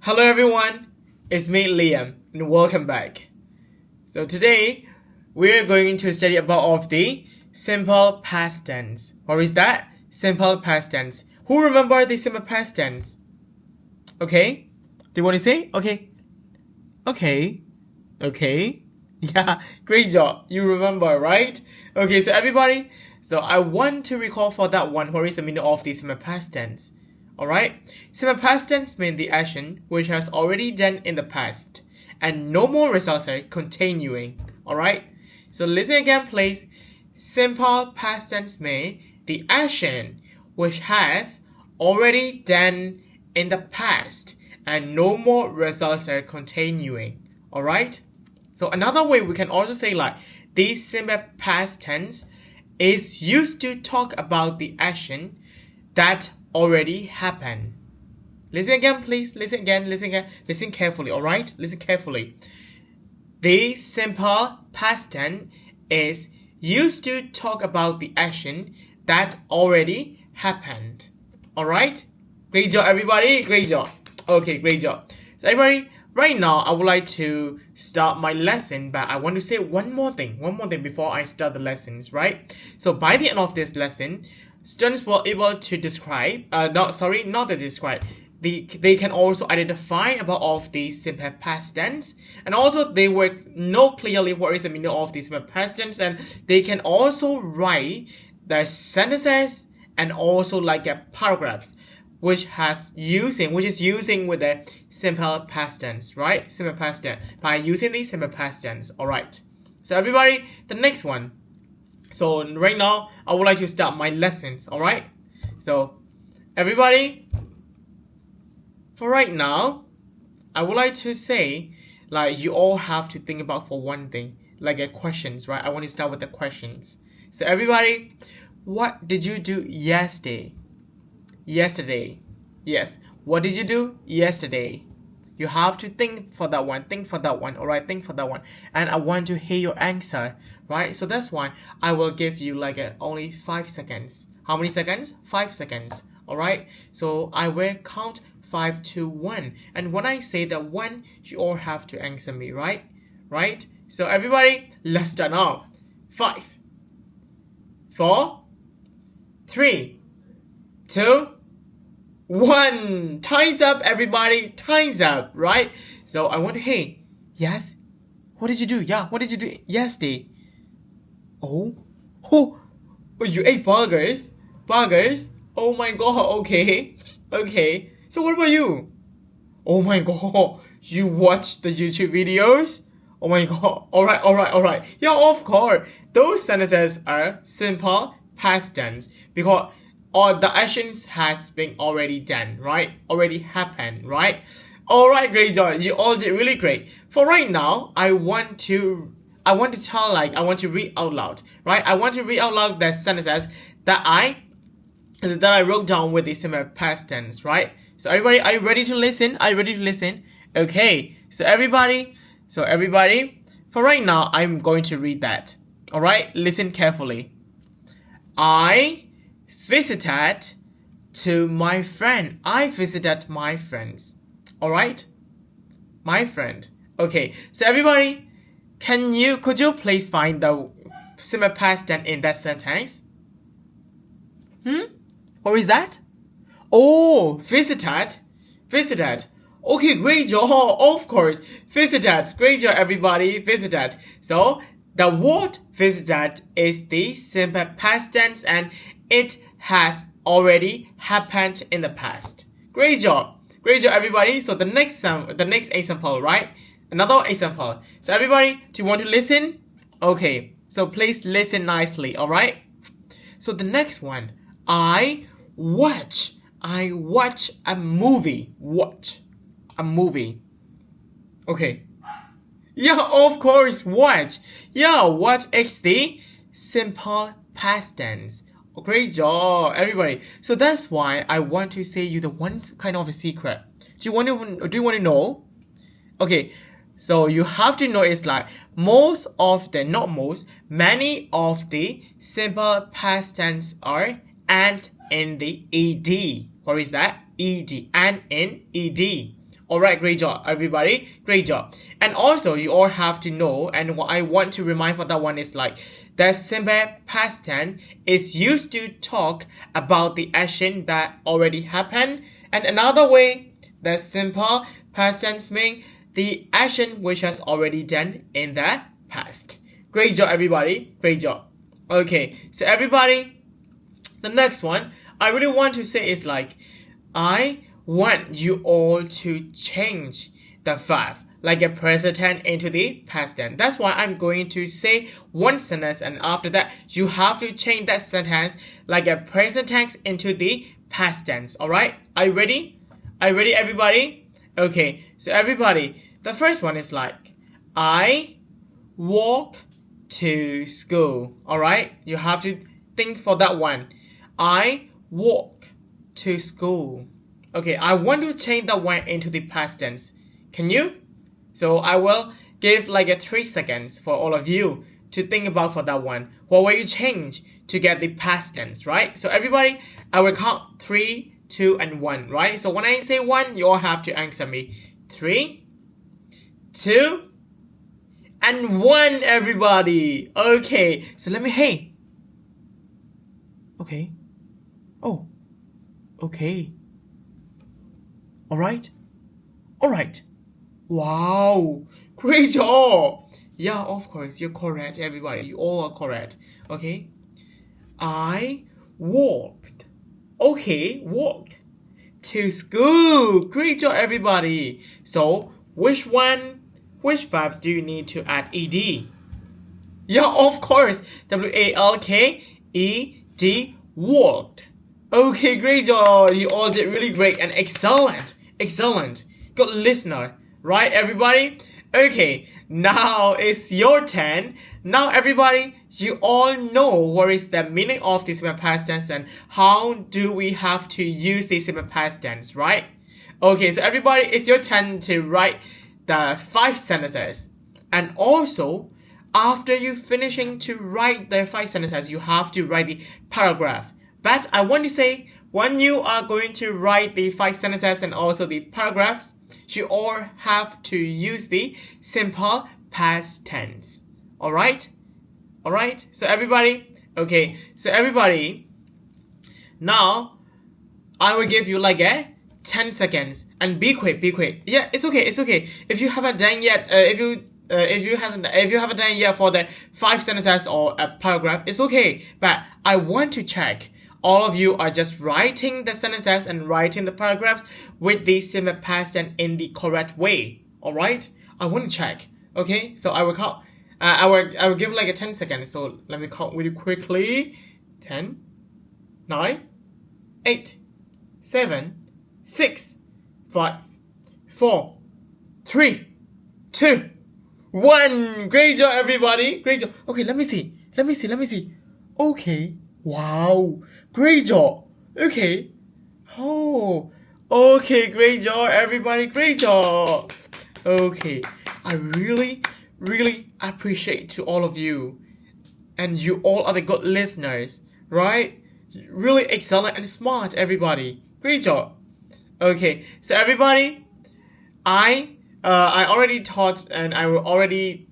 Hello everyone, it's me Liam and welcome back. So today we're going to study about of the simple past tense. What is that? Simple past tense. Who remember the simple past tense? Okay? Do you want to say? Okay. Yeah, great job. You remember, right? Okay, so everybody, so I want to recall for that one what is the meaning of the simple past tense. Alright? Simple past tense means the action which has already done in the past and no more results are continuing. Alright? So listen again please. Simple past tense means the action which has already done in the past and no more results are continuing. Alright? So another way we can also say like this simple past tense is used to talk about the action that already happened. Listen again, please. Listen again. Listen carefully, alright? Listen carefully. The simple past tense is used to talk about the action that already happened. Alright? Great job, everybody. Great job. Okay, great job. So everybody, right now I would like to start my lesson, but I want to say one more thing before I start the lessons, right? So by the end of this lesson, students were able to describe, they can also identify about of the simple past tense, and also they will know clearly what is the meaning of the simple past tense, and they can also write the sentences and also like paragraphs which is using with the simple past tense, right? Simple past tense by using the simple past tense. Alright. So everybody, the next one. So right now, I would like to start my lessons, alright? So, everybody, for right now, I would like to say, like, you all have to think about for one thing, like questions, right? I want to start with the questions. So everybody, what did you do yesterday? Yesterday. Yes, what did you do yesterday? You have to think for that one, alright, think for that one. And I want to hear your answer, right? So that's why I will give you like only 5 seconds. How many seconds? 5 seconds, alright? So I will count 5 to 1. And when I say that 1, you all have to answer me, right? Right? So everybody, let's start now. 5, 4, 3, 2, 1. Time's up, everybody. Time's up, right? So I want to, hey, yes? What did you do? Yeah, what did you do yesterday? Oh, you ate burgers? Burgers? Oh my god, okay. Okay. So what about you? Oh my god, you watched the YouTube videos? Oh my god. Alright. Yeah, of course. Those sentences are simple past tense because all the actions has been already done, right? Already happened, right? Alright, great job. You all did really great. For right now, I want to read out loud, right? I want to read out loud the sentences that I wrote down with the simple past tense, right? So everybody, are you ready to listen? Okay. So everybody, for right now, I'm going to read that. Alright, listen carefully. I visited my friends. Alright? My friend. Okay, so everybody, could you please find the simple past tense in that sentence? What is that? Oh, visited. Okay, great job. Of course, visited. Great job, everybody. Visited. So the word visited is the simple past tense and it has already happened in the past. Great job, everybody. So the next example, right? Another example. So everybody, do you want to listen? Okay, so please listen nicely, alright? So the next one, I watch a movie. Watch a movie. Okay. Yeah, of course, watch. Yeah, watch is the simple past tense. Great job, everybody. So that's why I want to say you the one kind of a secret. Do you want to know? Okay, so you have to know it's like many of the simple past tense are and in the ed. What is that? Ed and in ed. Alright, great job, everybody. Great job. And also, you all have to know, and what I want to remind for that one is like, the simple past tense is used to talk about the action that already happened. And another way, the simple past tense means the action which has already done in the past. Great job, everybody. Great job. Okay, so everybody, the next one I really want to say is like, I want you all to change the verb like a present tense into the past tense. That's why I'm going to say one sentence, and after that you have to change that sentence like a present tense into the past tense. Alright? Are you ready? Are you ready, everybody? Okay, so everybody, the first one is like, I walk to school. Alright? You have to think for that one. I walk to school. Okay, I want to change that one into the past tense. Can you? So I will give like a 3 seconds for all of you to think about for that one. What will you change to get the past tense, right? So everybody, I will count 3, 2, and 1, right? So when I say 1, you all have to answer me. 3, 2, and 1, everybody. Okay, so let me, hey. Okay. Oh. Okay. Alright? Alright. Wow. Great job. Yeah, of course, you're correct, everybody. You all are correct. Okay? I walked. Okay, walk. To school. Great job, everybody. So, which verbs do you need to add ed? Yeah, of course. W-A-L-K-E-D, walked. Okay, great job. You all did really great and excellent. Excellent. Good listener. Right, everybody? Okay, now it's your turn. Now, everybody, you all know what is the meaning of the simple past tense and how do we have to use the simple past tense, right? Okay, so everybody, it's your turn to write the 5 sentences. And also, after you finishing to write the 5 sentences, you have to write the paragraph. But I want to say, when you are going to write the 5 sentences and also the paragraphs, you all have to use the simple past tense. Alright? Alright? So everybody, okay, so everybody, now, I will give you like a 10 seconds and be quick. Yeah, it's okay. If you haven't done yet, if you haven't done yet for the 5 sentences or a paragraph, it's okay. But I want to check. All of you are just writing the sentences and writing the paragraphs with the simple past tense in the correct way. Alright? I want to check. Okay? So I will count. I will give like a 10 seconds. So let me count really quickly. 10, 9, 8, 7, 6, 5, 4, 3, 2, 1. Great job, everybody. Great job. Okay, let me see. Okay. Wow. Great job. Okay. Oh. Okay, great job, everybody. Great job. Okay. I really appreciate to all of you. And you all are the good listeners, right? Really excellent and smart, everybody. Great job. Okay, so everybody, I already taught and I will already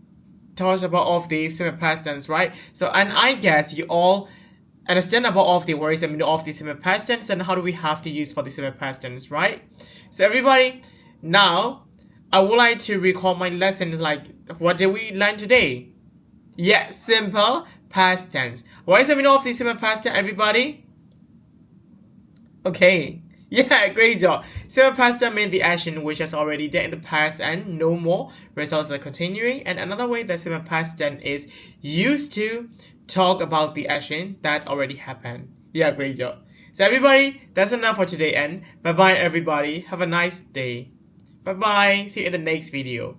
talk about all of the simple past tense, right? So, and I guess you all understand about all of the words and meaning of the simple past tense and how do we have to use for the simple past tense, right? So everybody, now I would like to recall my lessons. Like, what did we learn today? Yeah, simple past tense. What is the meaning of the simple past tense, everybody? Okay. Yeah, great job. Simple past tense means the action which has already done in the past and no more results are continuing. And another way that simple past tense is used to talk about the action that already happened. Yeah, great job. So everybody, that's enough for today and bye-bye everybody. Have a nice day. Bye-bye. See you in the next video.